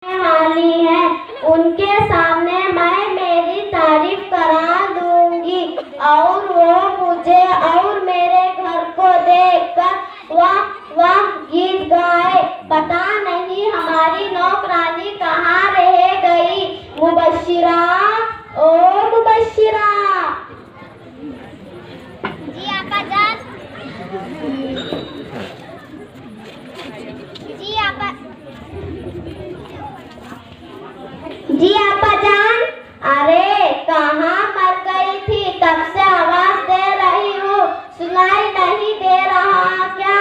वाली है, उनके सामने मैं मेरी तारीफ करा दूंगी और वो मुझे और मेरे घर को देखकर वाह वाह गीत गाए। पता नहीं हमारी नौकरानी कहाँ रह गई। मुबश्शिरा, ओ मुबश्शिरा। जी आपा जान। जी आपा जान। अरे कहाँ मर गई थी? तब से आवाज दे रही हूँ, सुनाई नहीं दे रहा क्या?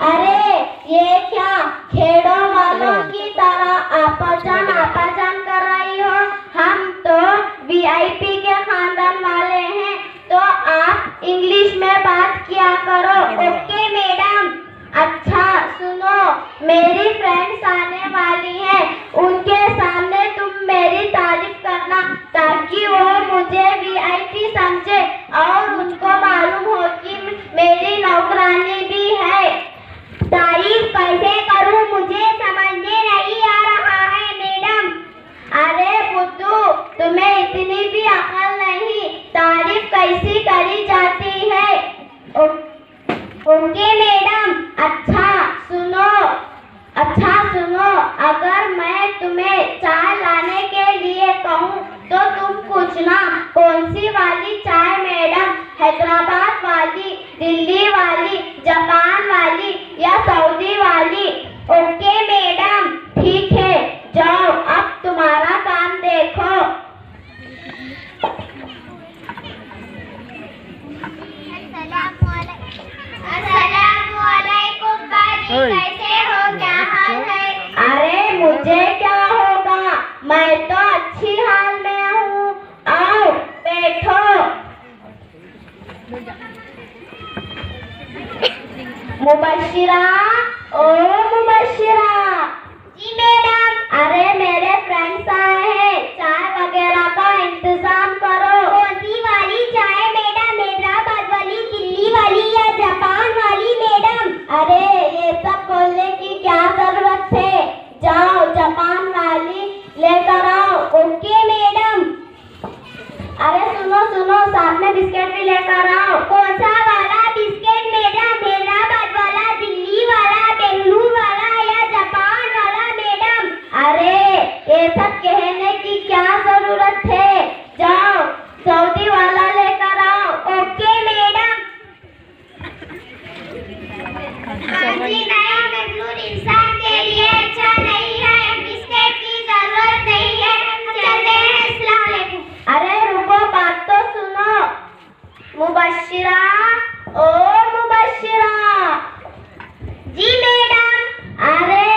अरे ये क्या खेड़ों वालों की तरह आपा जान कर रही हो? हम तो वीआईपी के खानदान वाले हैं, तो आप इंग्लिश में बात किया करो। Okay madam. अच्छा सुनो, मेरी फ्रेंड्स आने वाली है, उनके सामने तुम मेरी तारीफ करना ताकि वो मुझे वीआईपी समझे और उनको मालूम हो कि मेरी नौकरानी भी है। तारीफ कैसे करूं मुझे समझने नहीं आ रहा है मैडम। अरे बुद्धू, तुम्हें इतनी भी अकल नहीं, तारीफ कैसी करी जाती है। Okay madam. अच्छा सुनो, अगर मैं तुम्हें चाय लाने के लिए कहूँ तो तुम पूछना कौन सी वाली चाय मैडम, हैदराबाद वाली, दिल्ली वाली, जापान वाली या सऊदी वाली। ओके मैडम, ठीक है, जाओ अब तुम्हारा काम देखो। अस्सलामुअलैकुम बाजी, कैसे हो, क्या हाल है? अरे मुझे क्या होगा, मैं तो अच्छी हाल में हूँ। आओ बैठो। मुबश्शिरा, ओ मुबश्शिरा। जी मैडम। अरे मेरे फ्रेंड्स आए हैं, चाय वगैरह का इंतजाम करो। कौन सी वाली चाय मैडम, हैदराबाद वाली, दिल्ली वाली या जापान वाली मैडम? अरे ये सब बोलने की क्या जरूरत है, जाओ जापान वाली लेकर आओ। Okay madam. अरे सुनो, साथ में बिस्किट भी लेकर आओ। कौन सा वाला बिस्किट मैडम, हैदराबाद वाला, दिल्ली वाला, बेंगलुरु वाला या जापान वाला मैडम? अरे ये सब कहने की क्या जरूरत है, जाओ सऊदी वाला लेकर आओ। Okay madam. जी नया बेंगलुरु इंसान के लिए अच्छा नहीं है, बिस्किट की जरूरत नहीं है, हम चलते हैं। अस्सलाम वालेकुम। अरे रुको, बात तो सुनो। मुबश्शिरा, ओ मुबश्शिरा। जी मैडम। अरे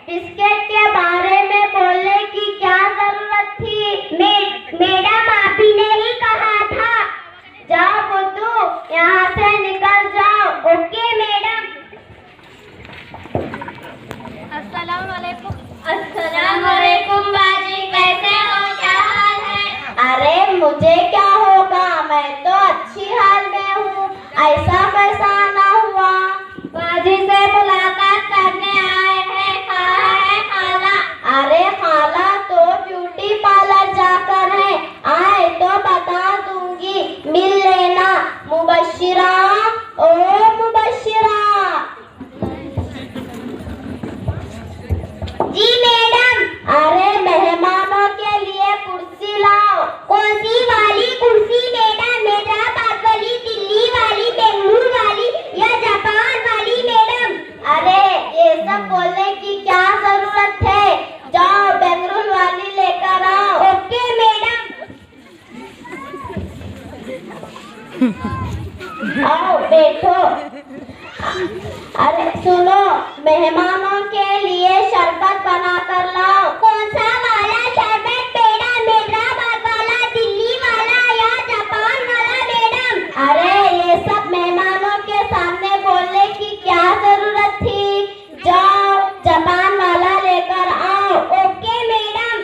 बिस्किट के बारे में बोलने की क्या जरूरत थी? मैडम आप ही ने ही कहा था। जाओ बुद्धू, यहाँ से निकल जाओ। Okay madam. अस्सलाम वालेकुम बाजी, कैसे हो, क्या हाल है? अरे मुझे क्या होगा, मैं तो अच्छी हाल में हूँ, ऐसा कैसा आना हुआ? बाजी से मुलाकात करने आए हैं, कहाँ है खाला? अरे खाला तो ब्यूटी पार्लर जाकर है, आए तो बता दूंगी, मिल लेना। मुबश्शिरा, ओ मुबश्शिरा। जी मैडम। अरे मेहमानों के लिए कुर्सी लाओ। कौन सी वाली कुर्सी मैडम, हैदराबाद वाली, दिल्ली वाली, बेंगलुरु वाली या जापान वाली मैडम? अरे ये सब बोलने की क्या जरूरत है, जाओ बेंगलुरु वाली लेकर आओ। Okay madam. आओ बैठो। अरे सुनो, मेहमानों के लिए शरबत बना कर लाओ। कौन सा वाला शरबत मैडम, हैदराबाद वाला, दिल्ली वाला या जापान वाला मैडम? अरे ये सब मेहमानों के सामने बोलने की क्या जरूरत थी, जाओ जापान वाला लेकर आओ। Okay madam.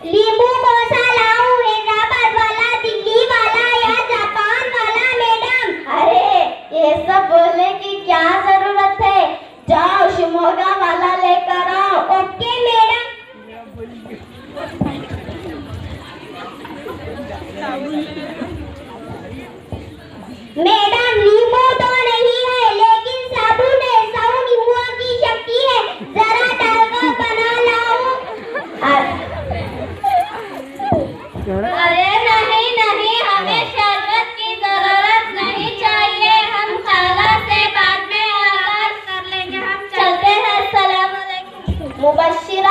नींबू कौन सा लाऊं, हैदराबाद वाला, दिल्ली वाला या जापान वाला मैडम? अरे ये सब बोलने की क्या जरूरत है, जाओ शिमोगा वाला मुबश्शिर